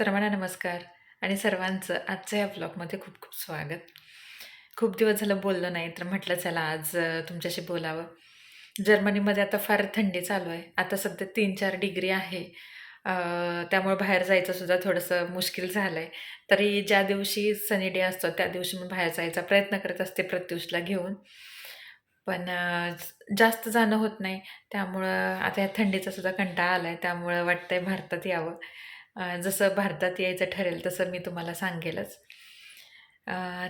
सर्वांना नमस्कार आणि सर्वांचं आजच्या या ब्लॉगमध्ये खूप खूप स्वागत. खूप दिवस झालं बोललो नाही तर म्हटलं चला आज तुमच्याशी बोलावं. जर्मनीमध्ये आता फार थंडी चालू आहे. आता सध्या 3-4 डिग्री आहे. अ, त्यामुळे बाहेर जायचं सुद्धा थोडंसं मुश्किल झालं आहे. तरी ज्या दिवशी सनी डे असतो त्या दिवशी मी बाहेर जायचा प्रयत्न करत असते प्रत्युषला घेऊन. पण जास्त जाणं होत नाही. त्यामुळं आता या थंडीचा सुद्धा कंटाळा आला आहे. त्यामुळं वाटतंय भारतात यावं. जसं भारतात यायचं ठरेल तसं मी तुम्हाला सांगेलच.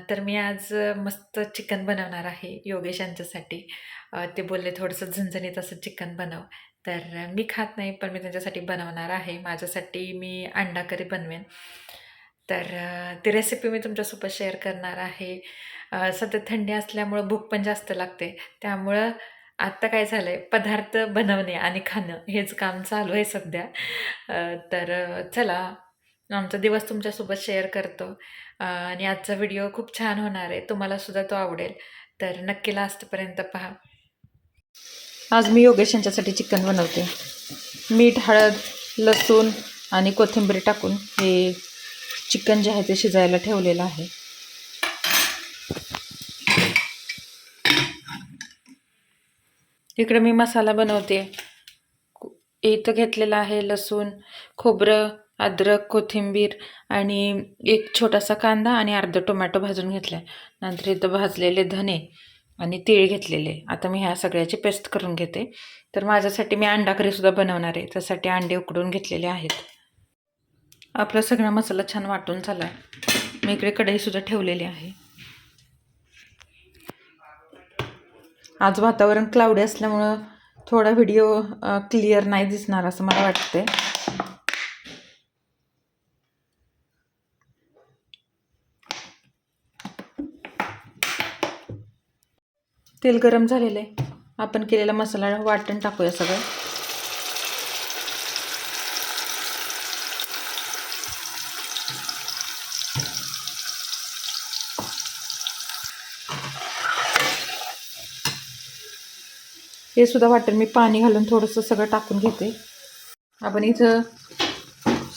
तर मी आज मस्त चिकन बनवणार आहे योगेश यांच्यासाठी. ते बोलले थोडंसं झणझणीत असं चिकन बनव. तर मी खात नाही पण मी त्यांच्यासाठी बनवणार आहे. माझ्यासाठी मी अंडा करी बनवेन. तर ती रेसिपी मी तुमच्यासोबत शेअर करणार आहे. सध्या थंडी असल्यामुळं भूक पण जास्त लागते. त्यामुळं आत्ता काय झालंय पदार्थ बनवणे आणि खाणं हेच काम चालू आहे सध्या. तर चला आमचा दिवस तुमच्यासोबत शेअर करतो. आणि आजचा व्हिडिओ खूप छान होणार आहे. तुम्हाला सुद्धा तो आवडेल. तर नक्की लास्टपर्यंत पहा. आज मी योगेश यांच्यासाठी चिकन बनवते. मीठ, हळद, लसूण आणि कोथिंबीर टाकून हे चिकन जे आहे ते शिजायला ठेवलेलं आहे. इकडे मी मसाला बनवते. इथं घेतलेला आहे लसूण, खोबरं, अद्रक, कोथिंबीर आणि एक छोटासा कांदा आणि अर्धा टोमॅटो भाजून घेतला आहे. नंतर इथं भाजलेले धने आणि तीळ घेतलेले. आता मी ह्या सगळ्याची पेस्ट करून घेते. तर माझ्यासाठी मी अंडा करीसुद्धा बनवणार आहे. त्यासाठी अंडे उकडून घेतलेले आहेत. आपला सगळा मसाला छान वाटून झाला आहे. मी इकडे कढईसुद्धा ठेवलेली आहे. आज वातावरण क्लाउडी असल्यामुळं थोडा व्हिडिओ क्लिअर नाही दिसणार असं मला वाटते. तेल गरम झालेलं आहे. आपण केलेला मसाला वाटण टाकूया सगळं. हे सुद्धा वाटण मी पाणी घालून थोडंसं सगळं टाकून घेते. आपण इथं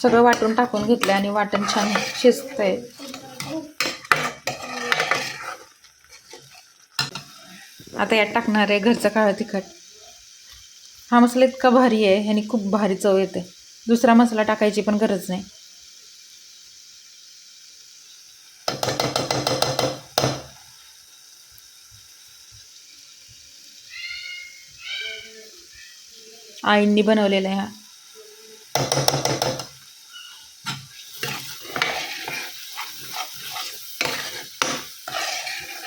सगळं वाटून टाकून घेतलं आणि वाटण छान शिजतंय. आता यात टाकणार आहे घरचं काळं तिखट. हा मसाला इतका भारी आहे, ह्यानी खूप भारी चव येते. दुसरा मसाला टाकायची पण गरज नाही. आईंनी बनवलेला आहे हा.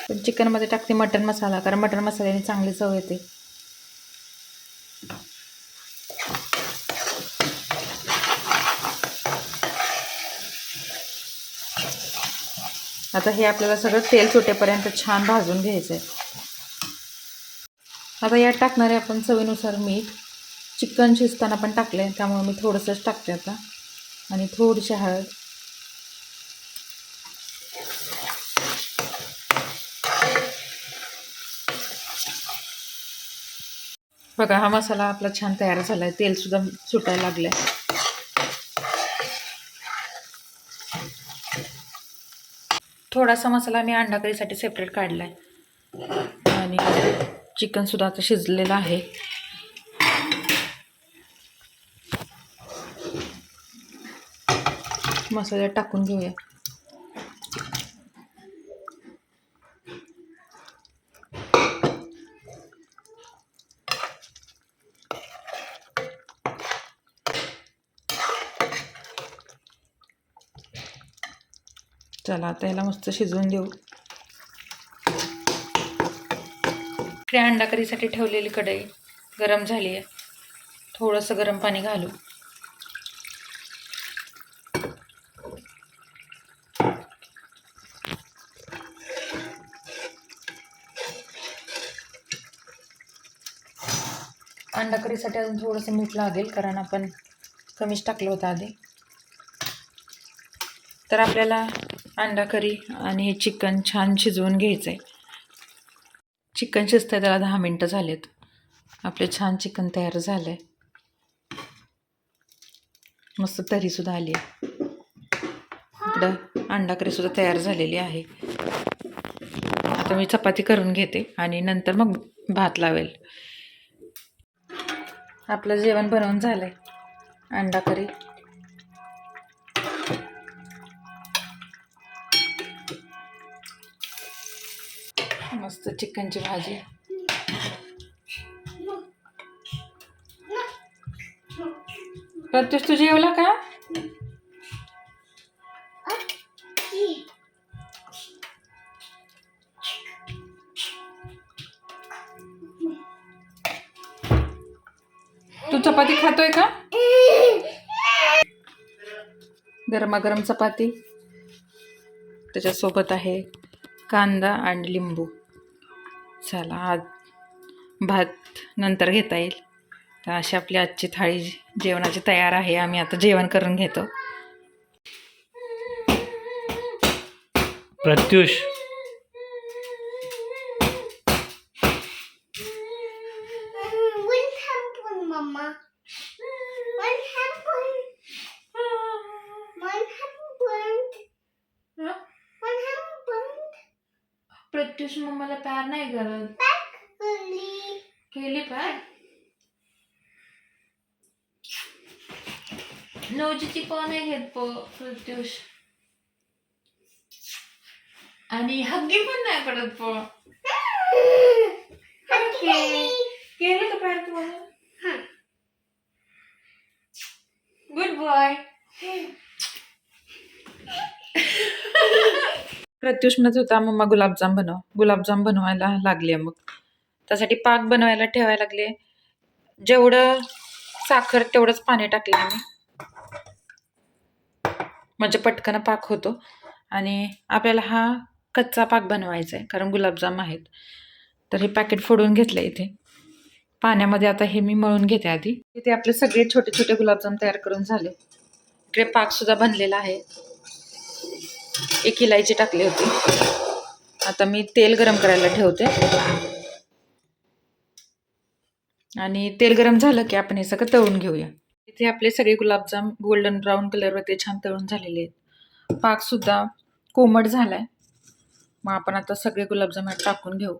पण चिकनमध्ये टाकते मटन मसाला, कारण मटन मसाल्याने चांगली चव येते. आता हे आपल्याला सगळं तेल सुटेपर्यंत छान भाजून घ्यायचं आहे. आता यात टाकणार आहे आपण चवीनुसार मीठ. चिकन शिजताना पण टाकलं आहे त्यामुळे मी थोडंसंच टाकते आता. आणि थोडीशी हळद. बघा हा मसाला आपला छान तयार झाला आहे. तेलसुद्धा सुटायला लागलं आहे. थोडासा मसाला मी अंडा करीसाठी सेपरेट काढला आहे. आणि चिकनसुद्धा आता शिजलेलं आहे. मसाल्यात टाकून घेऊया. चला आता ह्याला मस्त शिजवून देऊ. इकडे अंडा करीसाठी ठेवलेली कढई गरम झाली आहे. थोडंसं गरम पाणी घालू. अंडा करीसाठी अजून थोडंसं मीठ लागेल, कारण आपण कमीच टाकलं होतं आधी. तर आपल्याला अंडा करी आणि हे चिकन छान शिजवून घ्यायचं आहे. चिकन शिजतंय त्याला 10 मिनटं झालेत. आपले छान चिकन तयार झालं आहे. मस्त तरीसुद्धा आली आहे. इकडं अंडा करी सुद्धा तयार झालेली आहे. आता मी चपाती करून घेते आणि नंतर मग भात लावेल. आपलं जेवण बनवून झालंय. अंडा करी, मस्त चिकनची भाजी. प्रत्युष, तू जेवला का? तू चपाती खातोय का? गरमागरम चपाती, त्याच्यासोबत आहे कांदा आणि लिंबू. चला, आज भात नंतर घेता येईल. तर अशी आपली आजची थाळी जेवणाची तयार आहे. आम्ही आता जेवण करून घेतो. प्रत्युष, प्रत्युष मम्माला प्यार नाही करत. केली पाय. नवजीची कोण आहे घेत प्रत्युष, आणि हग्गी पण नाही पडत केलं का प्यार तुम्हाला? Good boy. प्रत्युष म्हणत होता मम्मा गुलाबजाम बनव. गुलाबजाम बनवायला लागले. मग त्यासाठी पाक बनवायला ठेवायला लागले. जेवढं साखर तेवढंच पाणी टाकले आम्ही, म्हणजे पटकन पाक होतो. आणि आपल्याला हा कच्चा पाक बनवायचा आहे कारण गुलाबजाम आहेत. तर हे पॅकेट फोडून घेतलं इथे पाण्यामध्ये. आता हे मी मळून घेते आधी. इथे आपले सगळे छोटे छोटे गुलाबजाम तयार करून झाले. इकडे पाक सुद्धा बनलेला आहे. एक इलायची टाकली होती. आता मी तेल गरम करायला ठेवते आणि तेल गरम झालं की आपण हे सगळं तळून घेऊया. इथे आपले सगळे गुलाबजाम गोल्डन ब्राऊन कलरवरती छान तळून झालेले आहेत. पाक सुद्धा कोमट झालाय. मग आपण आता सगळे गुलाबजाम टाकून घेऊ.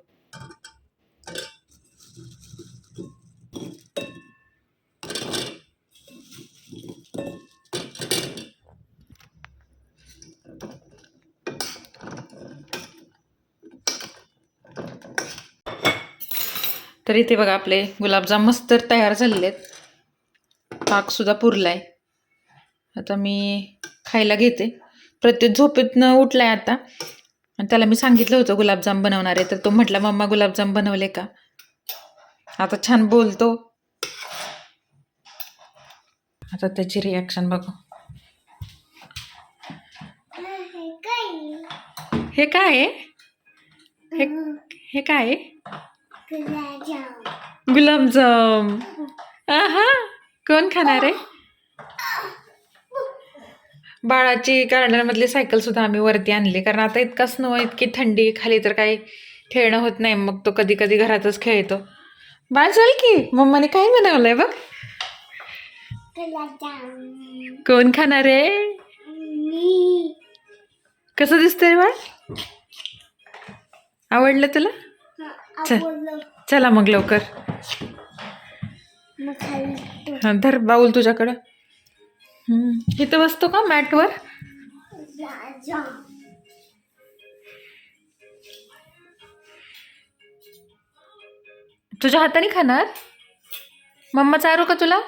तर इथे बघा आपले गुलाबजाम मस्त तयार झालेले आहेत. पाक सुद्धा पुरलाय. आता मी खायला घेते. प्रत्युष झोपेतनं उठलाय आता, आणि त्याला मी सांगितलं होतं गुलाबजाम बनवणार आहे. तर तो म्हटला मम्मा गुलाबजाम बनवले का. आता छान बोलतो. आता त्याची रिॲक्शन बघू. हे काय आहे? हे काय आहे? गुलाबजाम. आहा, कोण खाणार आहे? बाळाची गार्डनमधली सायकल सुद्धा आम्ही वरती आणली कारण आता इतका स्नो, इतकी थंडी, खाली तर काही खेळणं होत नाही. मग तो कधी कधी घरातच खेळतो. बाळ चल की, मम्माने काय बनवलंय बघ. कोण खाणार आहे? कसं दिसतंय बाळ? आवडलं तुला? चला मग लवकर. धर बाऊल तुझ्याकडं. इथं बसतो का मॅटवर? तुझ्या हाताने खाणार? मम्मा चारू का तुला?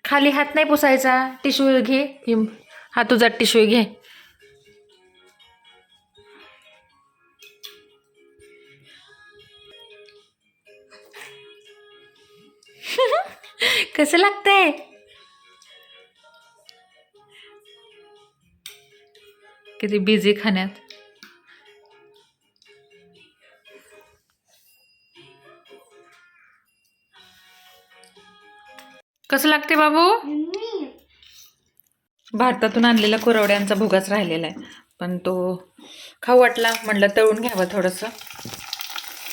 खाली हात नाही पुसायचा. टिश्यू घे. हा तुझा टिश्यू घे. कसं लागतंय? किती बिझी खाण्यात. कसं लागते बाबू? भारतातून आणलेला कुरवड्यांचा भुगाच राहिलेला आहे, पण तो खाऊ वाटला. म्हटलं तळून घ्यावं थोडंसं.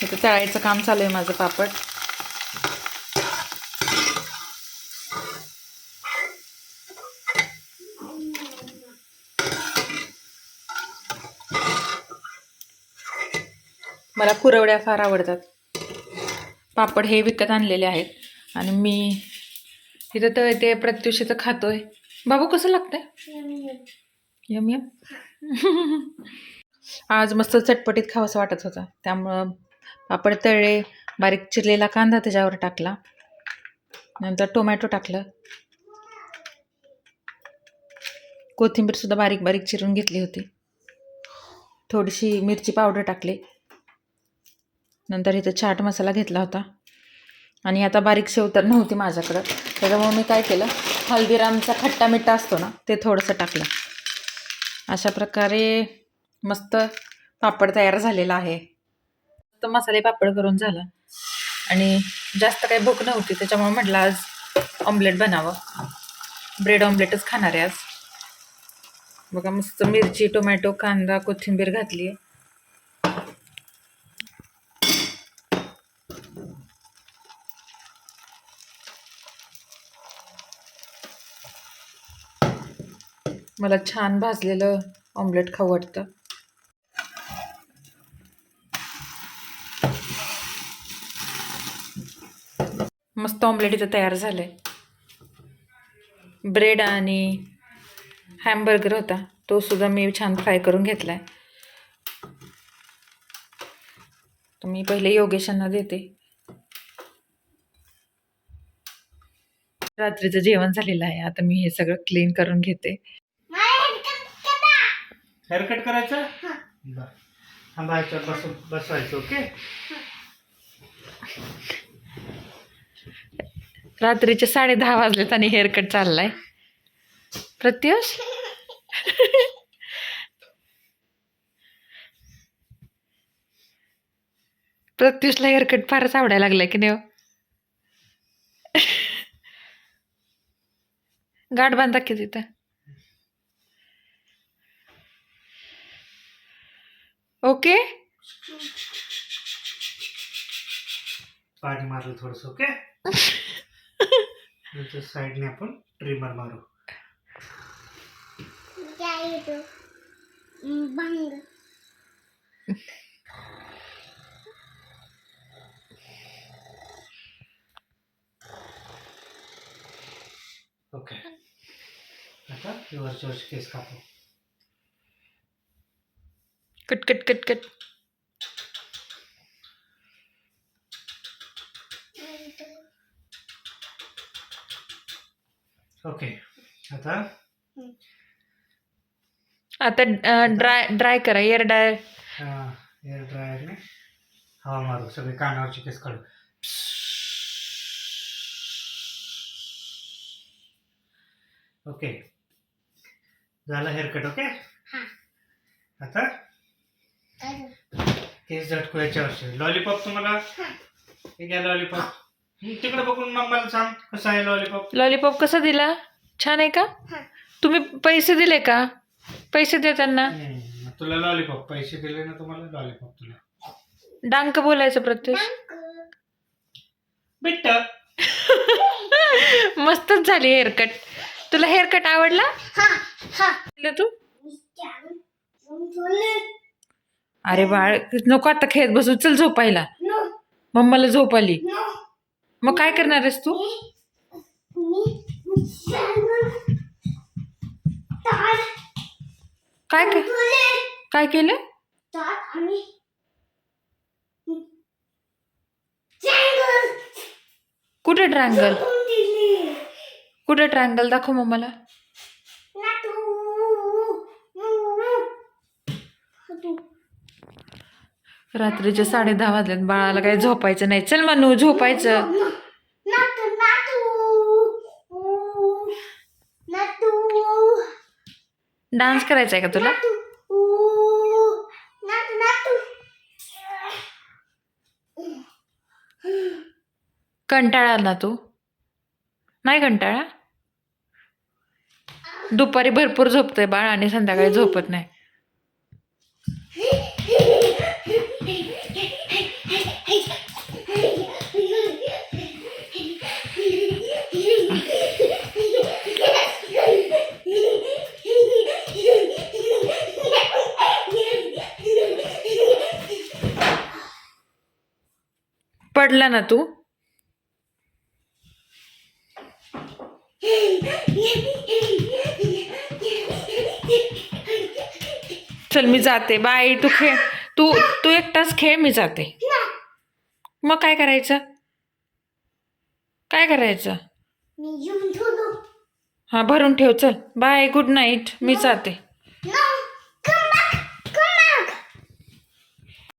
इथं तळायचं काम चालू आहे माझं पापड. मला कुरवड्या फार आवडतात. पापड हे विकत आणलेले आहेत आणि मी इथं तर ते प्रत्युषीचं खातोय. बाबू कसं लागतंय? Yum yum. आज मस्त चटपटीत खावंसं वाटत होतं, त्यामुळं पापड तळले, बारीक चिरलेला कांदा त्याच्यावर टाकला, नंतर टोमॅटो टाकलं, कोथिंबीर सुद्धा बारीक बारीक चिरून घेतली होती, थोडीशी मिरची पावडर टाकली, नंतर इथं चाट मसाला घेतला होता आणि आता बारीक शेव तर नव्हती माझ्याकडं, त्याच्यामुळे मी काय केलं, हल्दीरामचा खट्टा मिठा असतो ना ते थोडंसं टाकलं. अशा प्रकारे मस्त पापड तयार झालेला आहे. तर मसाले पापड करून झाला आणि जास्त काही भूक नव्हती, त्याच्यामुळे म्हटलं आज ऑमलेट बनावं. ब्रेड ऑमलेटच खाणार आहे आज. बघा मस्त मिरची, टोमॅटो, कांदा, कोथिंबीर घातली आहे. मला छान भाजलेलं ऑमलेट खाऊ वाटतं. मस्त ऑमलेट इथं तयार झालंय. ब्रेड आणि हॅमबर्गर होता, तो सुद्धा मी छान फ्राय करून घेतलाय. तर मी पहिले योगेशांना देते. रात्रीचं जेवण झालेलं आहे, आता मी हे सगळं क्लीन करून घेते. हेअरकट करायचं. बसवायचं. ओके. रात्रीचे 10:30 वाजलेत आणि हेअरकट चाललाय. प्रत्युष प्रत्युषला हेअरकट फारच आवडायला लागलाय की नाही? गाठ बांधा की तिथं. ओके. पाणी मारलं थोडस. ओके. साईडने आपण ट्रिमर मारू. ओके. आता वरच्या केस कापू. Cut cut cut cut. Okay. आता ड्राय करा. Air dryer. एअर ड्रायरने हवा मारू. सगळे कानावरचे केस काढू. ओके. झालं हेअरकट. ओके. आता केस झटकू याच्यावरचे. लॉलीपॉप तुम्हाला हे घ्या. लॉलीपॉप तिकडे बघून मग मला सांग कसं आहे लॉलीपॉप. लॉलीपॉप कसा दिला? छान आहे का? तुम्ही पैसे दिले का? पैसे दे त्यांना. तुला लॉलीपॉप पैसे दिले ना, तुम्हाला लॉलीपॉप. तुला डांक बोलायचं प्रत्युष. बिट्ट. मस्तच झाली हेअरकट. तुला हेअरकट आवडला? तू अरे बाळ नको आता खेळत बसू. चल झोपायला. मम्माला झोप आली. मग काय करणार आहेस तू? काय काय केलं? कुठे ट्रायंगल? कुठे ट्रायंगल दाखव मम्माला. रात्रीचे 10:30 वाजलेत. बाळाला काही झोपायचं नाही. चल मनू झोपायचं. डान्स करायचा आहे का तुला? कंटाळा ना तू? नाही कंटाळा? दुपारी भरपूर झोपतोय बाळ आणि संध्याकाळी झोपत नाही. पडला ना तू? चल मी जाते, बाय. तू खेळ, तू तू एकटाच खेळ, मी जाते. मग काय करायचं? काय करायचं? मी येऊन ठेवलो. हा, भरून ठेव. चल बाय, गुड नाईट, मी जाते.